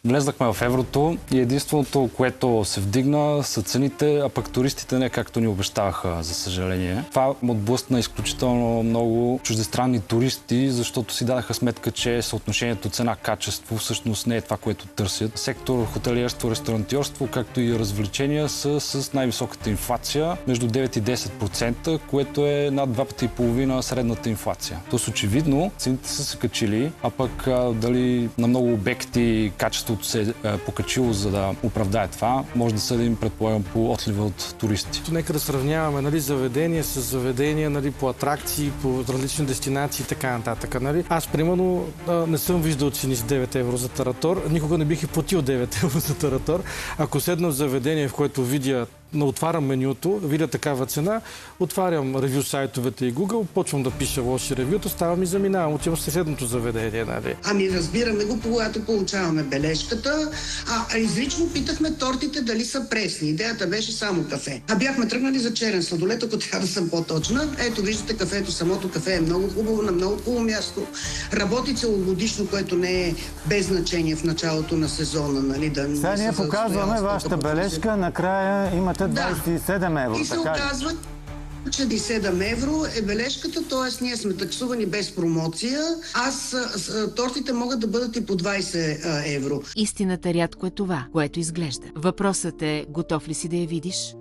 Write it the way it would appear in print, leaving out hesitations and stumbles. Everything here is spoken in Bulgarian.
Влезнахме в еврото и единственото, което се вдигна, са цените, а пък туристите не както ни обещаваха, за съжаление. Това отблъсна изключително много чуждестранни туристи, защото си дадаха сметка, че съотношението цена-качество всъщност не е това, което търсят. Сектор хотелиерство, ресторантьорство, както и развлечения са с най-високата инфлация, между 9 и 10%, което е над 2 пъти и половина средната инфлация. Тоест очевидно цените са се качили, а пък дали на много обекти качеството се е покачило, за да оправдае това, може да съдим, предполагам, по отлива от туристи. Нека да сравняваме заведения с заведения по атракции, по различни дестинации и така нататък. Аз, примерно, не съм виждал цени с 9 евро за таратор. Никога не бих и платил 9 евро за таратор. Ако седна в заведение, в което отварям менюто, видя такава цена, отварям ревю сайтовете и Google, почвам да пиша лоши ревюта, ставам и заминавам, отивам в съседното заведение. Разбираме го, когато получаваме бележката, изрично питахме тортите дали са пресни. Идеята беше само кафе. Бяхме тръгнали за черен сладолет, ако трябва да съм по-точна. Ето, виждате кафето, самото кафе е много хубаво, на много хубаво място. Работи целогодишно, което не е без значение в началото на сезона. Сега ние показваме вашата бележка, накрая имате 27 евро. И се оказва, че 7 евро е бележката, т.е. ние сме таксувани без промоция. Тортите могат да бъдат и по 20 евро. Истината рядко е това, което изглежда. Въпросът е, готов ли си да я видиш?